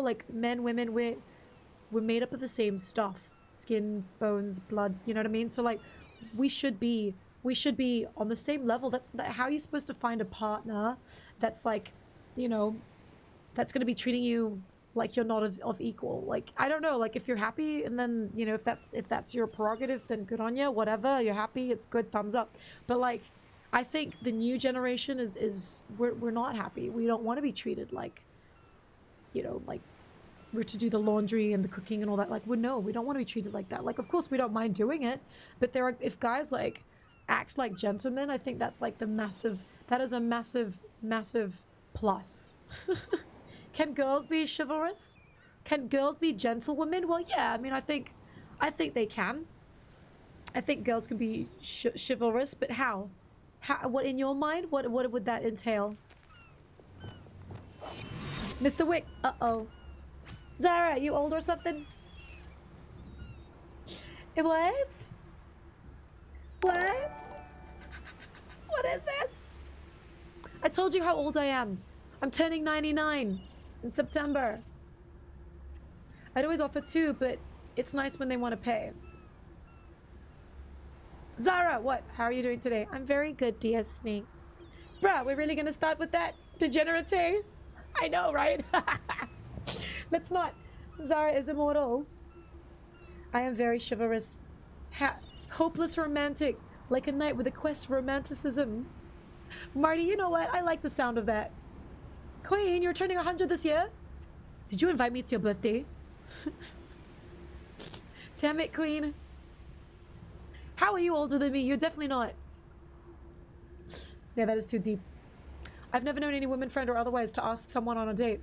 like men, women, we're made up of the same stuff. Skin, bones, blood, you know what I mean? So like we should be on the same level. That's how you're supposed to find a partner that's like, you know, that's going to be treating you like you're not of equal. Like, I don't know, like if you're happy and then, you know, if that's your prerogative, then good on you, whatever, you're happy, it's good, thumbs up. But like, I think the new generation is we're not happy. We don't want to be treated like, you know, like we're to do the laundry and the cooking and all that. Like, we don't want to be treated like that. Like, of course we don't mind doing it, but if guys like act like gentlemen, I think that's like that is a massive plus. Can girls be chivalrous? Can girls be gentlewomen? Well, yeah, I mean, I think they can. I think girls can be chivalrous, but how? What in your mind? What would that entail? Mr. Wick, uh-oh. Zara, you old or something? What? What? What is this? I told you how old I am. I'm turning 99 in September. I'd always offer 2, but it's nice when they want to pay. Zara, what? How are you doing today? I'm very good, dear Snake. Bruh, we're really gonna start with that degenerate? I know, right? Let's not. Zara is immortal. I am very chivalrous. Hopeless romantic. Like a knight with a quest for romanticism. Marty, you know what? I like the sound of that. Queen, you're turning 100 this year? Did you invite me to your birthday? Damn it, Queen. How are you older than me? You're definitely not. Yeah, that is too deep. I've never known any woman friend or otherwise to ask someone on a date.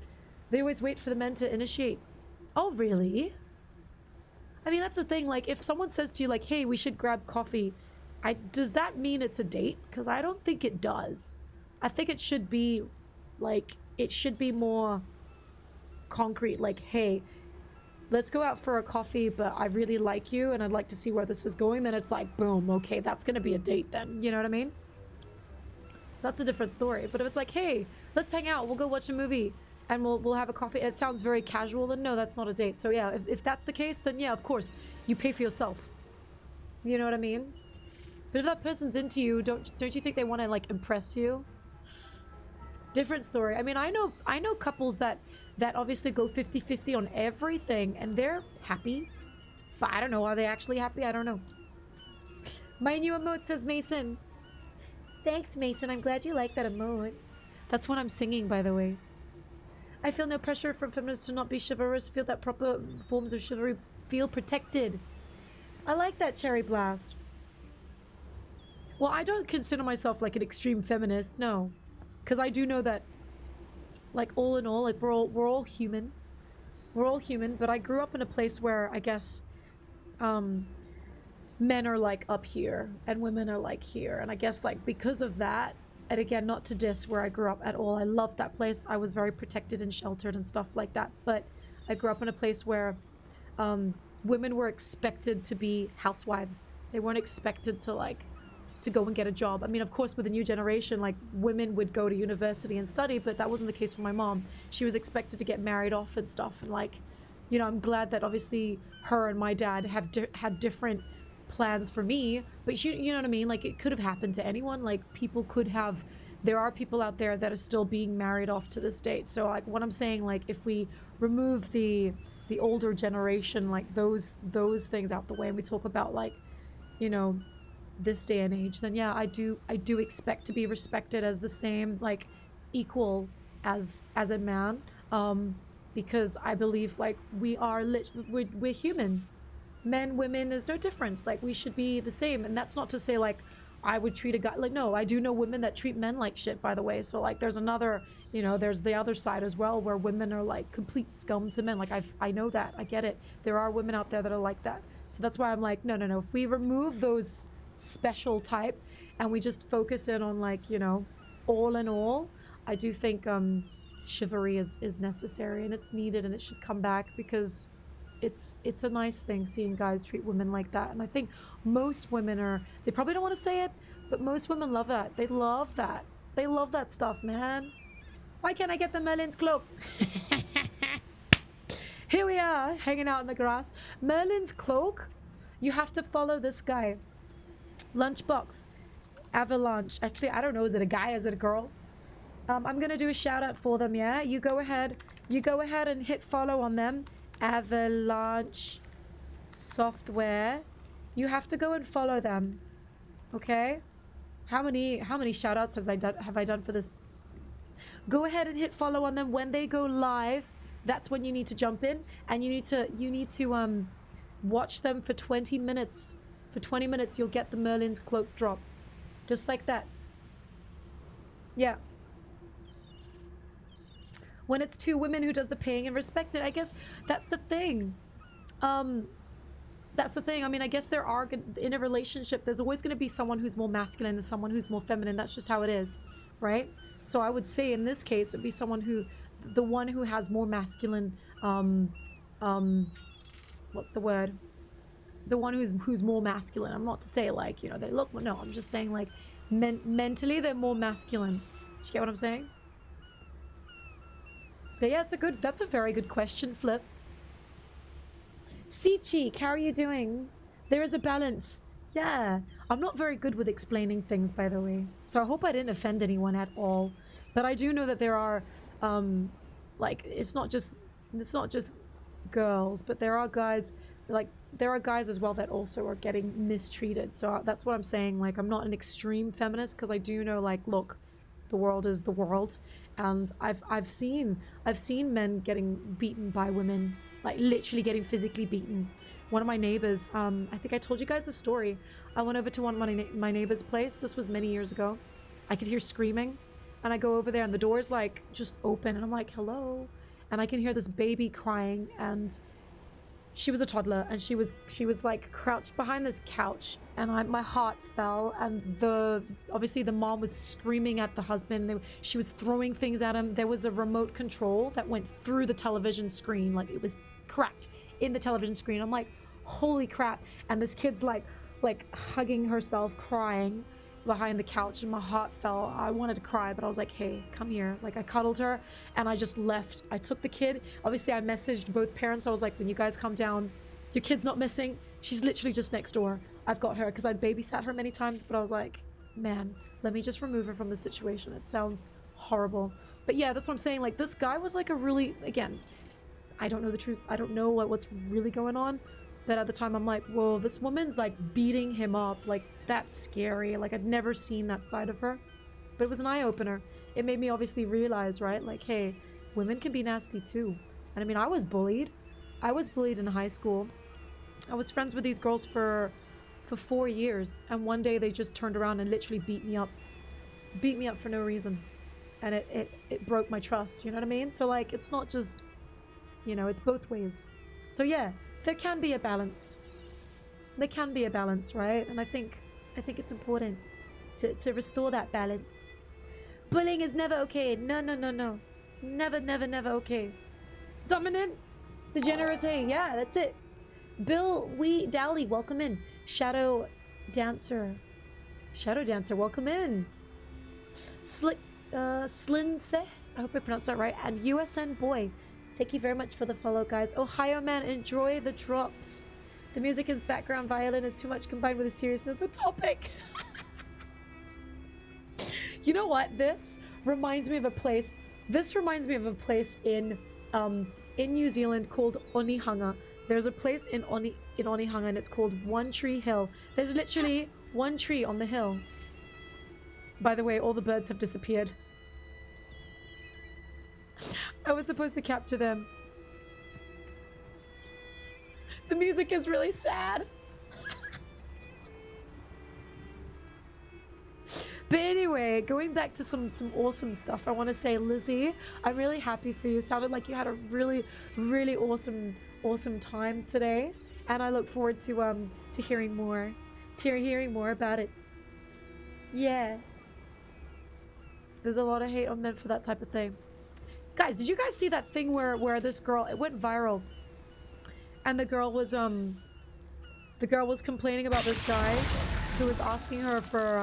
They always wait for the men to initiate. Oh, really? I mean, that's the thing. Like, if someone says to you, like, hey, we should grab coffee, does that mean it's a date? Because I don't think it does. I think it should be, like, it should be more concrete. Like, hey, let's go out for a coffee, but I really like you and I'd like to see where this is going. Then it's like, boom, okay, that's going to be a date then. You know what I mean? So that's a different story. But if it's like, hey, let's hang out, we'll go watch a movie and we'll have a coffee, and it sounds very casual, then no, that's not a date. So yeah, if that's the case, then yeah, of course, you pay for yourself. You know what I mean? But if that person's into you, don't you think they want to like impress you? Different story. I mean, I know couples that obviously go 50-50 on everything and they're happy. But I don't know, are they actually happy? I don't know. My new emote, says Mason. Thanks, Mason. I'm glad you like that emote. That's what I'm singing, by the way. I feel no pressure from feminists to not be chivalrous. Feel that proper forms of chivalry feel protected. I like that, Cherry Blast. Well, I don't consider myself like an extreme feminist, no. Because I do know that, like, all in all, like, we're all human. We're all human, but I grew up in a place where, I guess, men are, like, up here, and women are, like, here. And I guess, like, because of that, and again, not to diss where I grew up at all. I loved that place. I was very protected and sheltered and stuff like that. But I grew up in a place where women were expected to be housewives. They weren't expected to, like, to go and get a job. I mean, of course, with the new generation, like, women would go to university and study, but that wasn't the case for my mom. She was expected to get married off and stuff. And, like, you know, I'm glad that obviously her and my dad have had different plans for me, but you know what I mean? Like, it could have happened to anyone. Like, people could have, there are people out there that are still being married off to this date. So, like, what I'm saying, like, if we remove the older generation, like, those things out the way, and we talk about, like, you know, this day and age, then yeah, I do expect to be respected as the same, like, equal as a man, because I believe, like, we're human. Men, women, there's no difference. Like, we should be the same. And that's not to say, like, I would treat a guy like, no, I do know women that treat men like shit, by the way. So, like, there's another, you know, there's the other side as well, where women are like complete scum to men. Like, I know that, I get it. There are women out there that are like that. So that's why I'm like, no, if we remove those special type and we just focus in on, like, you know, all in all, I do think chivalry is necessary and it's needed and it should come back, because it's a nice thing seeing guys treat women like that. And I think most women they probably don't want to say it, but most women love that. They love that. They love that stuff, man. Why can't I get the Merlin's cloak? Here we are, hanging out in the grass. Merlin's cloak. You have to follow this guy. Lunchbox. Avalanche. Actually, I don't know. Is it a guy? Is it a girl? I'm gonna do a shout out for them, yeah? You go ahead and hit follow on them. Avalanche Software. You have to go and follow them. Okay? How many shout outs have I done for this? Go ahead and hit follow on them. When they go live, that's when you need to jump in, and you need to watch them for 20 minutes. For 20 minutes you'll get the Merlin's cloak drop. Just like that. Yeah. When it's two women who does the paying and respect it, I guess that's the thing. That's the thing. I mean, I guess there are, in a relationship, there's always going to be someone who's more masculine and someone who's more feminine. That's just how it is, right? So I would say in this case, it'd be someone who, the one who has more masculine, what's the word? The one who's more masculine. I'm not to say like, you know, they look, no, I'm just saying like mentally they're more masculine. Do you get what I'm saying? But yeah, that's a very good question, Flip. Cheek, how are you doing? There is a balance. Yeah, I'm not very good with explaining things, by the way. So I hope I didn't offend anyone at all. But I do know that there are, like, it's not just girls, but there are guys, like, there are guys as well that also are getting mistreated. So that's what I'm saying. Like, I'm not an extreme feminist, because I do know, like, look, the world is the world, and I've seen men getting beaten by women, like literally getting physically beaten. One of my neighbors, I think I told you guys the story. I went over to one of my neighbor's place. This was many years ago. I could hear screaming, and I go over there, and the door's like just open, and I'm like, hello, and I can hear this baby crying, and she was a toddler, and she was like crouched behind this couch, and my heart fell. And obviously the mom was screaming at the husband. She was throwing things at him. There was a remote control that went through the television screen, like it was cracked in the television screen. I'm like, holy crap. And this kid's like hugging herself, crying behind the couch, and my heart fell. I wanted to cry, but I was like, hey, come here. Like, I cuddled her, and I just left. I took the kid. Obviously I messaged both parents. I was like, when you guys come down, your kid's not missing. She's literally just next door. I've got her, because I'd babysat her many times, but I was like, man, let me just remove her from the situation. It sounds horrible. But yeah, that's what I'm saying. Like, this guy was like a really, again, I don't know the truth. I don't know what's really going on. But at the time, I'm like, whoa, this woman's like beating him up. Like, that's scary. Like, I'd never seen that side of her. But it was an eye-opener. It made me obviously realize, right? Like, hey, women can be nasty too. And I mean, I was bullied. I was bullied in high school. I was friends with these girls for 4 years. And one day they just turned around and literally beat me up. Beat me up for no reason. And it broke my trust. You know what I mean? So, like, it's not just, you know, it's both ways. So, yeah. There can be a balance. There can be a balance, right? And I think it's important to restore that balance. Bullying is never okay. No. Never okay. Dominant. Degenerate. Yeah, that's it. Bill Dowley, welcome in. Shadow Dancer, welcome in. Slinse, I hope I pronounced that right. And USN Boy, thank you very much for the follow, guys. Ohio Man, enjoy the drops. The music is background violin is too much combined with the seriousness of the topic. You know what? This reminds me of a place. This reminds me of a place in New Zealand called Onehunga. There's a place in Onehunga, and it's called One Tree Hill. There's literally one tree on the hill. By the way, all the birds have disappeared. I was supposed to capture them. The music is really sad. But anyway, going back to some awesome stuff, I want to say, Lizzie, I'm really happy for you. It sounded like you had a really, really awesome time today, and I look forward to hearing more about it. Yeah. There's a lot of hate on men for that type of thing. Guys, did you guys see that thing where this girl, it went viral, and the girl was complaining about this guy who was asking her for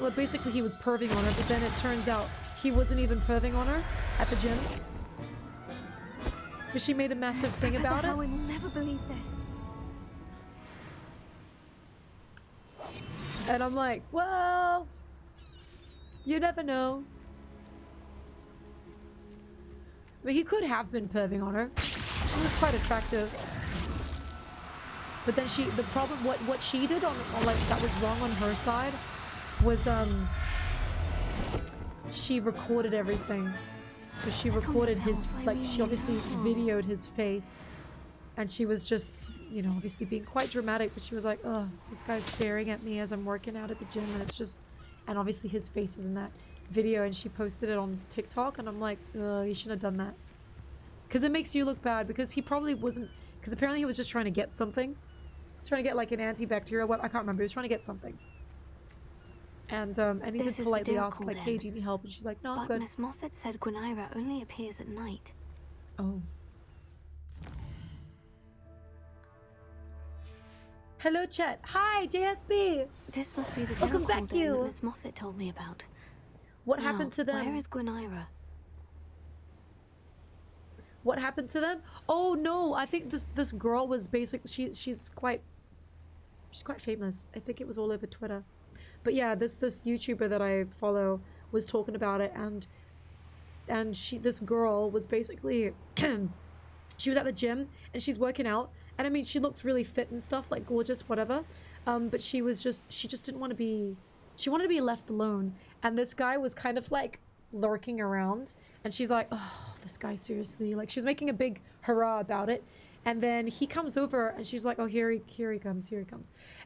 well, basically he was perving on her, but then it turns out he wasn't even perving on her at the gym. But she made a massive thing about it. I will never believe this. And I'm like, well, you never know. I mean, he could have been perving on her. She was quite attractive. But then the problem, what she did on like, that was wrong on her side was, she recorded everything. So she recorded his, like, she obviously videoed his face. And she was just, you know, obviously being quite dramatic, but she was like, oh, this guy's staring at me as I'm working out at the gym, and it's just, and obviously his face is in that video, and she posted it on TikTok, and I'm like, oh, you shouldn't have done that. Because it makes you look bad, because he probably wasn't, because apparently he was just trying to get something. He's trying to get like an antibacterial, what, I can't remember, he was trying to get something. And he just politely asked, like, hey, do you need help? And she's like, no, I'm good. But Miss Moffat said Gwynaira only appears at night. Oh. Hello, chat. Hi, JFB. This must be the Welcome back, that Miss Moffat told me about. What happened to them? Where is Gwynaira? What happened to them? Oh no, I think this girl was basically she's quite famous. I think it was all over Twitter. But yeah, this YouTuber that I follow was talking about it, and this girl was basically she was at the gym and she's working out, and I mean she looks really fit and stuff, like gorgeous, whatever. But she just didn't want to be, she wanted to be left alone, and this guy was kind of like lurking around, and she's like, oh, this guy, seriously, like she was making a big hurrah about it, and then he comes over and she's like, oh, here he comes,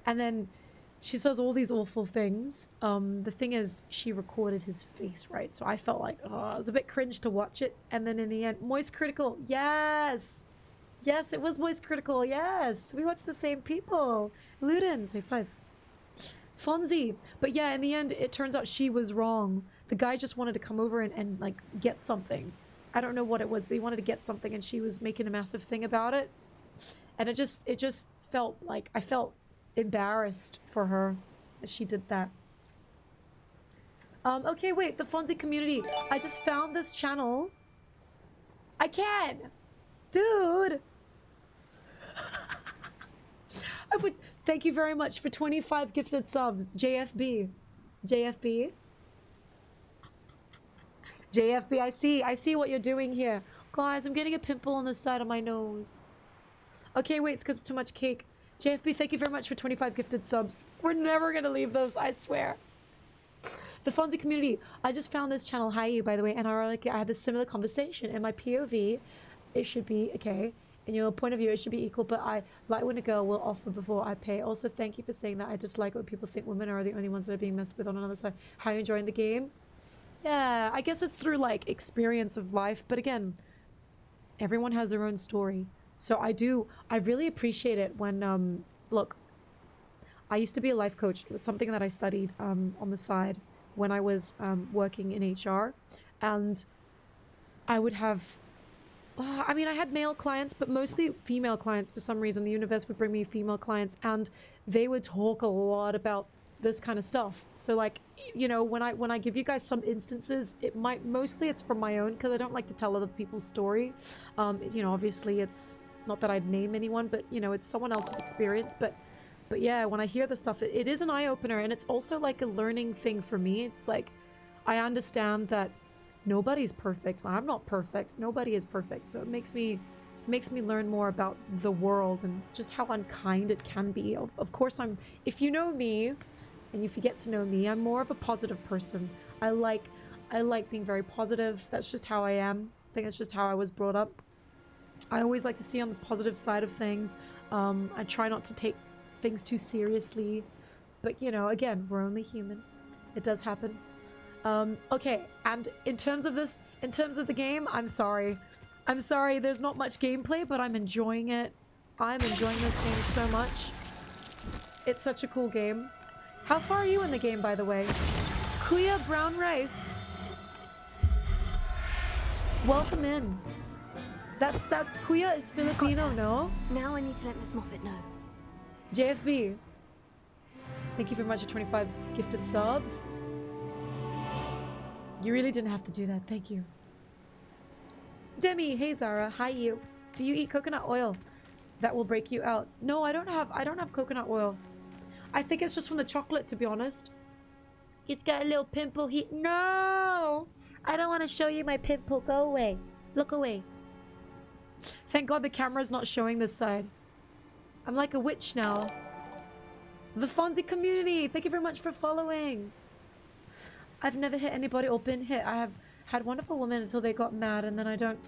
and then she says all these awful things. The thing is, she recorded his face, right? So I felt like, oh, it was a bit cringe to watch it. And then in the end, Moist Critical, yes! Yes, it was Moist Critical, yes! We watched the same people. Luden, say 5. Fonzie. But yeah, in the end, it turns out she was wrong. The guy just wanted to come over and like, get something. I don't know what it was, but he wanted to get something, and she was making a massive thing about it. And it just felt like, I felt embarrassed for her that she did that. Okay, wait, the Fonzie community. I just found this channel. I can! Dude! I would thank you very much for 25 gifted subs. JFB. JFB. JFB, I see what you're doing here. Guys, I'm getting a pimple on the side of my nose. Okay, wait, it's because of too much cake. JFB, thank you very much for 25 gifted subs. We're never gonna leave those, I swear. The Fonzie community. I just found this channel, hi you, by the way, and ironically, I had this similar conversation. In my POV, it should be, okay, in your point of view, it should be equal, but I like when a girl will offer before I pay. Also, thank you for saying that. I just like when people think women are the only ones that are being messed with on another side. How are you enjoying the game? Yeah, I guess it's through, like, experience of life, but again, everyone has their own story. So I really appreciate it when, look, I used to be a life coach. It was something that I studied on the side when I was working in HR. And I would have, I mean, I had male clients, but mostly female clients for some reason. The universe would bring me female clients, and they would talk a lot about this kind of stuff. So, like, you know, when I give you guys some instances, mostly it's from my own, because I don't like to tell other people's story. You know, obviously it's not that I'd name anyone, but, you know, it's someone else's experience. But yeah, when I hear the stuff, it is an eye-opener, and it's also like a learning thing for me. It's like, I understand that nobody's perfect. I'm not perfect. Nobody is perfect. So it makes me learn more about the world and just how unkind it can be. Of course, if you know me, and if you get to know me, I'm more of a positive person. I like being very positive. That's just how I am. I think it's just how I was brought up. I always like to see on the positive side of things. I try not to take things too seriously, but you know, again, we're only human. It does happen. Okay, and in terms of the game, I'm sorry, there's not much gameplay, but I'm enjoying it. I'm enjoying this game so much. It's such a cool game. How far are you in the game, by the way? Kuya Brown Rice. Welcome in. That's Kuya is Filipino, no? Now I need to let Miss Moffat know. JFB. Thank you very much for 25 gifted subs. You really didn't have to do that. Thank you. Demi, hey Zara, hi you. Do you eat coconut oil? That will break you out. No, I don't have coconut oil. I think it's just from the chocolate, to be honest. It's got a little pimple here. No! I don't want to show you my pimple. Go away. Look away. Thank God the camera's not showing this side. I'm like a witch now. The Fonzie community, thank you very much for following. I've never hit anybody or been hit. I have had wonderful women until they got mad, and then I don't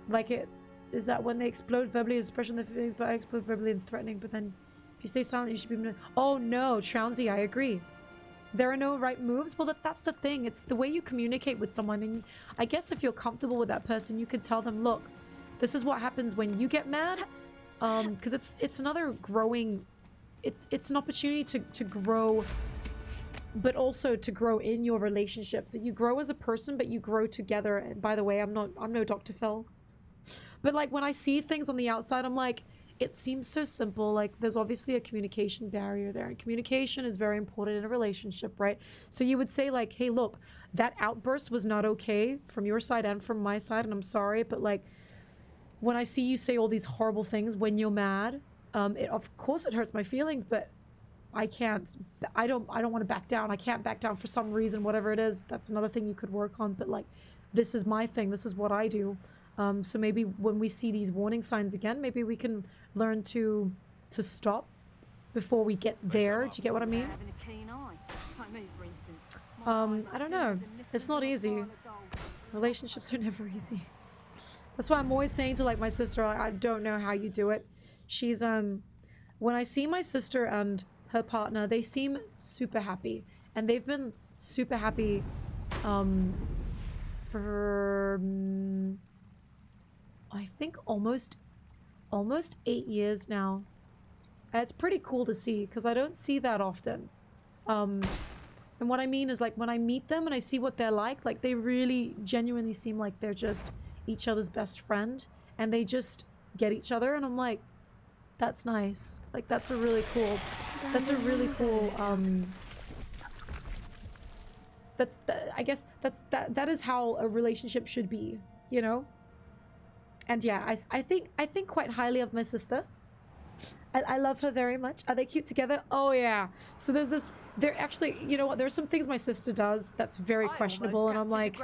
like it. Is that when they explode verbally, expression their feelings, but I explode verbally and threatening, but then if you stay silent, you should be... Oh no, Trounsy, I agree. There are no right moves. Well, that's the thing. It's the way you communicate with someone, and I guess if you're comfortable with that person, you could tell them, look, this is what happens when you get mad, because it's another growing... It's an opportunity to grow, but also to grow in your relationships. So you grow as a person, but you grow together. And by the way, I'm no Dr. Phil. But like when I see things on the outside, I'm like, it seems so simple. Like there's obviously a communication barrier there, and communication is very important in a relationship, right? So you would say like, hey, look, that outburst was not okay from your side and from my side, and I'm sorry, but like when I see you say all these horrible things when you're mad, of course it hurts my feelings, but I don't want to back down. I can't back down for some reason, whatever it is. That's another thing you could work on, but like, this is my thing. This is what I do. So maybe when we see these warning signs again, maybe we can learn to stop before we get there. Do you get what I mean? I don't know. It's not easy. Relationships are never easy. That's why I'm always saying to like my sister, I don't know how you do it. She's when I see my sister and her partner, they seem super happy, and they've been super happy for I think almost 8 years now. And it's pretty cool to see because I don't see that often. And what I mean is like when I meet them and I see what they're like they really genuinely seem like they're just each other's best friend, and they just get each other, and I'm like, that's nice. Like that's a really cool I guess that is how a relationship should be, you know? And yeah, I think quite highly of my sister. I love her very much. Are they cute together? Oh yeah. So there's this, they're actually, you know what, there's some things my sister does that's very questionable, and I'm like,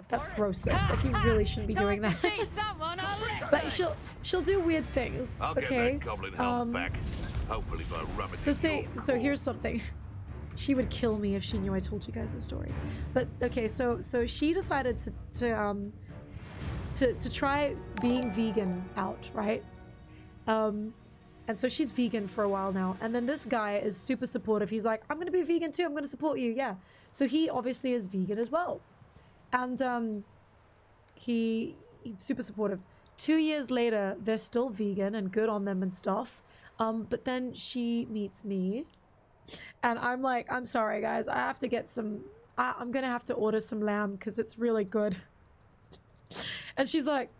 that's gross, sis. Like you really shouldn't be doing that. Like she'll do weird things. I'll okay. get that goblin helmet back. Hopefully by rubbing So here's something. She would kill me if she knew I told you guys the story. But okay, so she decided to try being vegan out, right? And so she's vegan for a while now. And then this guy is super supportive. He's like, I'm going to be vegan too. I'm going to support you. Yeah. So he obviously is vegan as well. And he's super supportive. 2 years later, they're still vegan and good on them and stuff. But then she meets me. And I'm like, I'm sorry, guys. I have to get some... I'm going to have to order some lamb because it's really good. And she's like,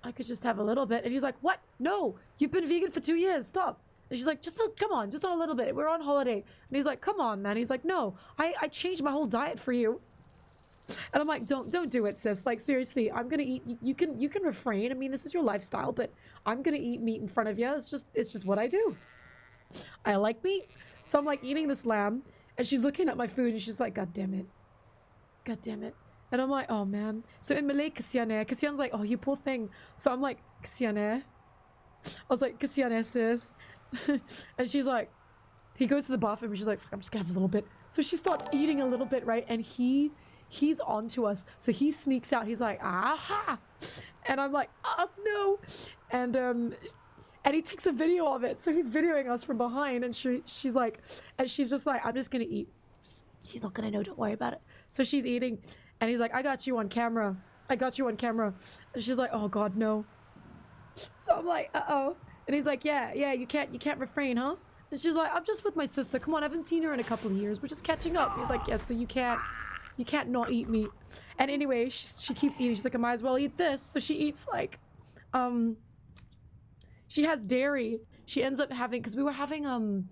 I could just have a little bit. And he's like, what? No, you've been vegan for 2 years. Stop. And she's like, come on, just on a little bit. We're on holiday. And he's like, come on, man. He's like, no, I changed my whole diet for you. And I'm like, don't do it, sis. Like, seriously, I'm going to eat. You can refrain. I mean, this is your lifestyle, but I'm going to eat meat in front of you. It's just what I do. I like meat. So I'm like eating this lamb, and she's looking at my food, and she's like, God damn it. God damn it. And I'm like, oh man. So in Malay, Kasiane. Kasiane's like, oh, you poor thing. So I'm like, Kasiane. I was like, Kasiane, sis. And she's like, he goes to the bathroom, and she's like, I'm just gonna have a little bit. So she starts eating a little bit, right? And he's on to us. So he sneaks out. He's like, aha. And I'm like, oh no. And he takes a video of it. So he's videoing us from behind, and she's like, and she's just like, I'm just gonna eat. He's not gonna know, don't worry about it. So she's eating. And he's like, I got you on camera. I got you on camera. And she's like, oh God, no. So I'm like, uh-oh. And he's like, yeah, you can't refrain, huh? And she's like, I'm just with my sister. Come on, I haven't seen her in a couple of years. We're just catching up. He's like, yes, so you can't not eat meat. And anyway, she keeps eating. She's like, I might as well eat this. So she eats like, she has dairy. She ends up having, because we were having,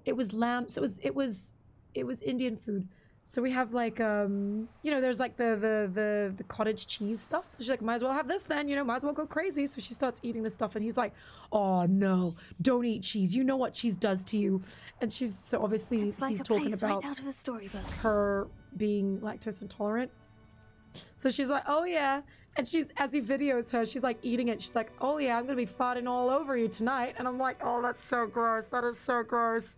it was lamb. So it was Indian food. So we have like, you know, there's like the cottage cheese stuff. So she's like, might as well have this then, you know, might as well go crazy. So she starts eating this stuff and he's like, oh no, don't eat cheese. You know what cheese does to you. And she's, so obviously It's like he's a talking place about right out of a storybook. her being lactose intolerant. So she's like, oh yeah. And she's, as he videos her, she's like eating it. She's like, oh yeah, I'm gonna be farting all over you tonight. And I'm like, oh, that's so gross. That is so gross.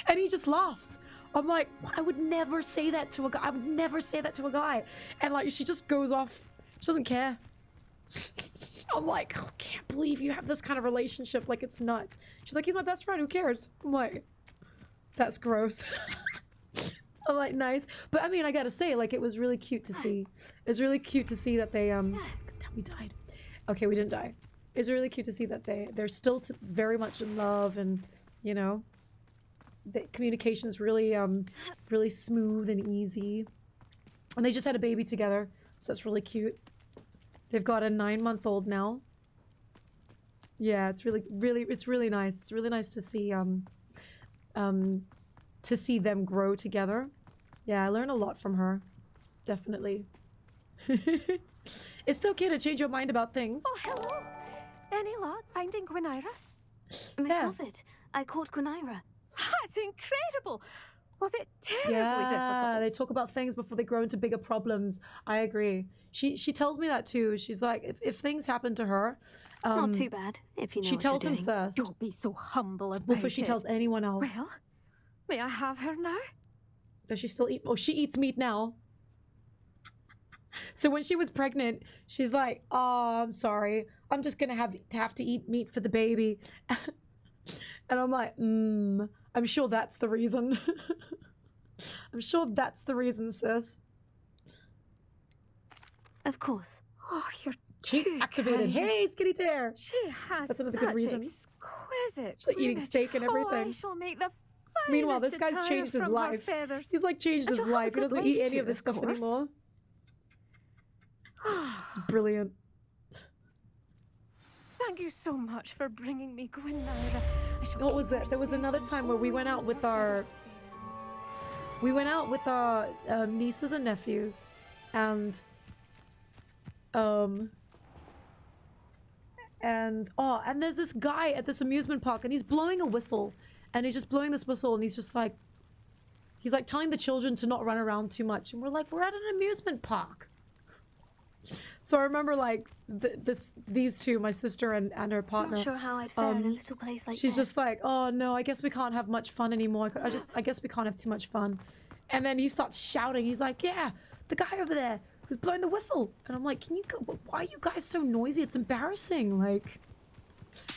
And he just laughs. I'm like, I would never say that to a guy. I would never say that to a guy. And like, she just goes off. She doesn't care. I'm like, oh, I can't believe you have this kind of relationship. Like, it's nuts. She's like, he's my best friend. Who cares? I'm like, that's gross. I'm like, nice. But I mean, I gotta say, like, it was really cute to see. It was really cute to see that they, we died. Okay, we didn't die. It was really cute to see that they're still very much in love, and, you know, the communication's really really smooth and easy, and they just had a baby together, so that's really cute. They've got a 9-month-old now. Yeah, it's really nice. It's really nice to see them grow together. Yeah, I learned a lot from her, definitely. It's okay to change your mind about things. Oh, hello. Any luck finding Gwynaira? Miss Yeah. Moffat, I caught Gwynaira. That's incredible. Was it terribly Yeah, difficult? they talk about things before they grow into bigger problems. I agree. She tells me that too. She's like, if things happen to her, Not too bad, if you know she what tells you're him doing. first Don't be so humble about before she it. tells anyone else. Well, may I have her now? Does she still eat? Oh, she eats meat now. So when she was pregnant, she's like, "Oh, I'm sorry. I'm just gonna have to eat meat for the baby." And I'm like, I'm sure that's the reason. I'm sure that's the reason, sis. Of course. Oh, you're Cheeks too activated. kind. Hey, skinny tear. She has That's another such good reason. exquisite She's like eating plumage. steak and Oh, I everything. shall make the Meanwhile, this finest guy's attire changed his from her life. feathers. He's like changed And his she'll have a life. He good doesn't life eat any too, of this of stuff course. anymore. Brilliant. Thank you so much for bringing me Gwynaira. I shall What was keep her that? There was safe another and time where we went out always with her our feathers. nieces and nephews, and there's this guy at this amusement park, and he's blowing a whistle, and he's just blowing this whistle, and he's like telling the children to not run around too much, and we're like, we're at an amusement park. So I remember like these two, my sister and her partner. Not sure how I'd fare in a little place like She's this. just like, oh no, I guess we can't have much fun anymore. I guess we can't have too much fun. And then he starts shouting. He's like, yeah, the guy over there who's blowing the whistle. And I'm like, why are you guys so noisy? It's embarrassing. Like,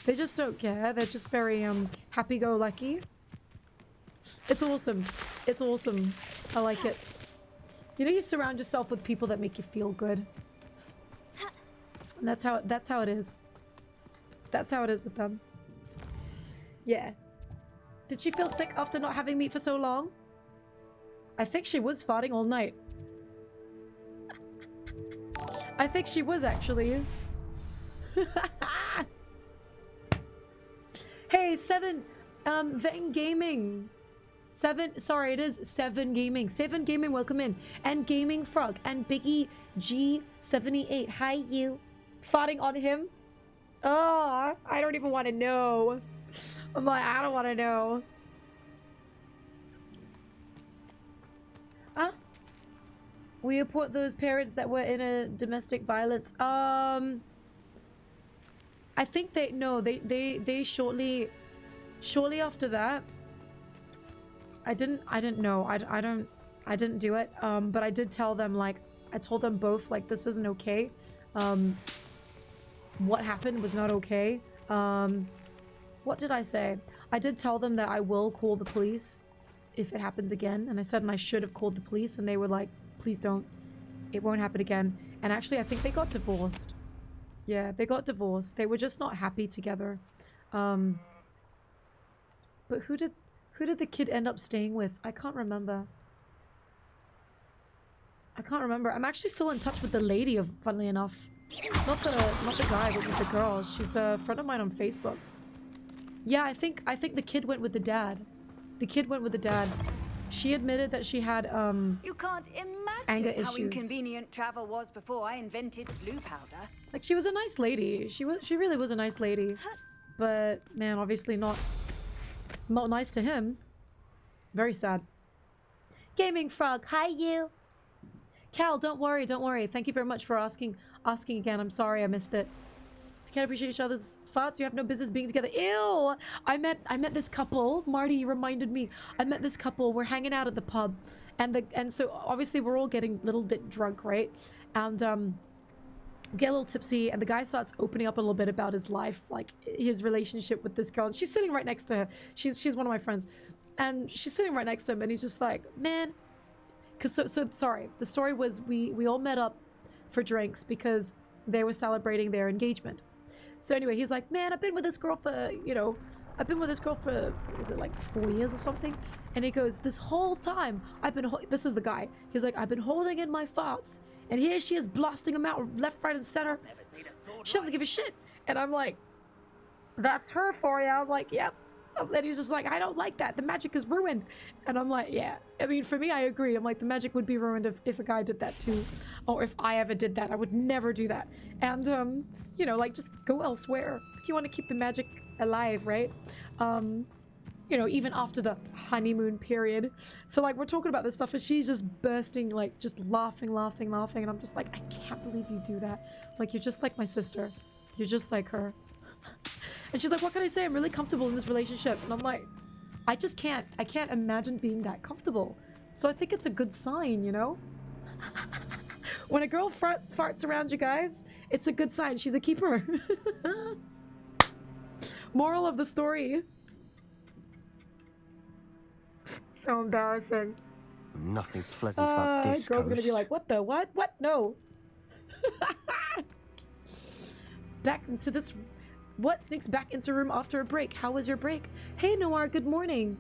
they just don't care. They're just very happy-go-lucky. It's awesome. It's awesome. I like it. You know, you surround yourself with people that make you feel good. And that's how it is. That's how it is with them. Yeah. Did she feel sick after not having meat for so long? I think she was farting all night. I think she was actually. Hey, Ven Gaming. Sorry, it is 7 Gaming. 7 Gaming, welcome in. And Gaming Frog and Biggie G78. Hi, you. Farting on him? Oh, I don't even want to know. I'm like, I don't want to know. Huh? We report those parents that were in a domestic violence. I think they shortly after that. I didn't know. I didn't do it. But I did tell them, like, I told them both, like, this isn't okay. What happened was not okay. What did I say? I did tell them that I will call the police if it happens again. And I said, and I should have called the police. And they were like, please don't. It won't happen again. And actually, I think they got divorced. Yeah, they got divorced. They were just not happy together. But who did the kid end up staying with? I can't remember. I'm actually still in touch with the lady, funnily enough. Not the guy, but with the girl. She's a friend of mine on Facebook. Yeah, I think the kid went with the dad. The kid went with the dad. She admitted that she had You can't anger imagine how issues. inconvenient travel was before I invented blue powder. Like, she was a nice lady. She really was a nice lady. But man, obviously not nice to him. Very sad. Gaming Frog, hi you. Cal, don't worry, don't worry. Thank you very much for asking again. I'm sorry I missed it. If you can't appreciate each other's thoughts, you have no business being together. Ew! I met this couple. Marty, you reminded me. I met this couple. We're hanging out at the pub. And so obviously we're all getting a little bit drunk, right? And get a little tipsy, and the guy starts opening up a little bit about his life, like his relationship with this girl. And she's sitting right next to her. She's one of my friends. And she's sitting right next to him, and he's just like, man, sorry. The story was we all met up for drinks because they were celebrating their engagement. So anyway, he's like, man, I've been with this girl for, is it like 4 years or something? And he goes, this whole time, this is the guy. He's like, I've been holding in my farts, and here she is blasting them out left, right, and center. She doesn't give a shit. And I'm like, that's her for you. I'm like, yep. And he's just like, I don't like that. The magic is ruined. And I'm like, yeah. I mean, for me, I agree. I'm like, the magic would be ruined if a guy did that too. Or if I ever did that. I would never do that. And, you know, like, just go elsewhere. If you want to keep the magic alive, right? You know, even after the honeymoon period. So, like, we're talking about this stuff, and she's just bursting, like, just laughing. And I'm just like, I can't believe you do that. Like, you're just like my sister. You're just like her. And she's like, what can I say? I'm really comfortable in this relationship. And I'm like, I can't imagine being that comfortable. So I think it's a good sign, you know? When a girl farts around you guys, it's a good sign. She's a keeper. Moral of the story. So embarrassing. Nothing pleasant about this girl's coast. gonna be like, what the what? What? No. Back into this... What? Sneaks back into room after a break. How was your break? Hey, Noir, good morning.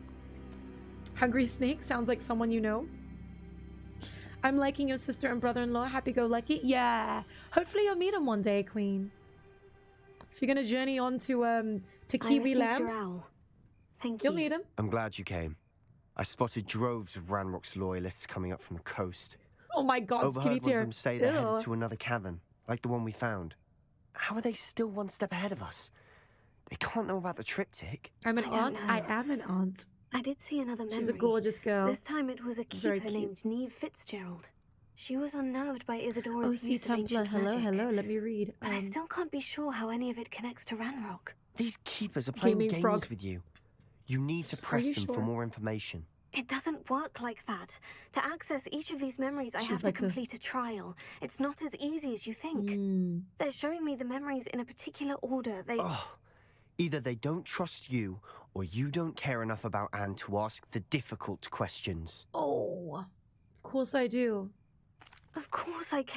Hungry Snake sounds like someone you know. I'm liking your sister and brother-in-law. Happy-go-lucky. Yeah. Hopefully you'll meet him one day, Queen. If you're gonna journey on to Kiwi Land, your owl. Thank you. You'll meet him. I'm glad you came. I spotted droves of Ranrock's loyalists coming up from the coast. Oh my god, Skinny Overheard one of Tear. them say they're headed to another cavern, like the one we found. How are they still one step ahead of us? They can't know about the triptych. I'm an I don't aunt. know. I am an aunt. I did see another memory. She's a gorgeous girl. This time it was a Very keeper cute. named Neve Fitzgerald. She was unnerved by Isadora's Oh, see, use of Templar. ancient Hello, magic. hello. Let me read. But I still can't be sure how any of it connects to Ranrock. These keepers are playing Gaming games frog. with you. You need to press you them for sure? more information. It doesn't work like that. To access each of these memories, I She's have to like this. complete a trial. It's not as easy as you think. Hmm. They're showing me the memories in a particular order. Oh, either they don't trust you, or you don't care enough about Anne to ask the difficult questions. Oh, of course I do. Of course I care.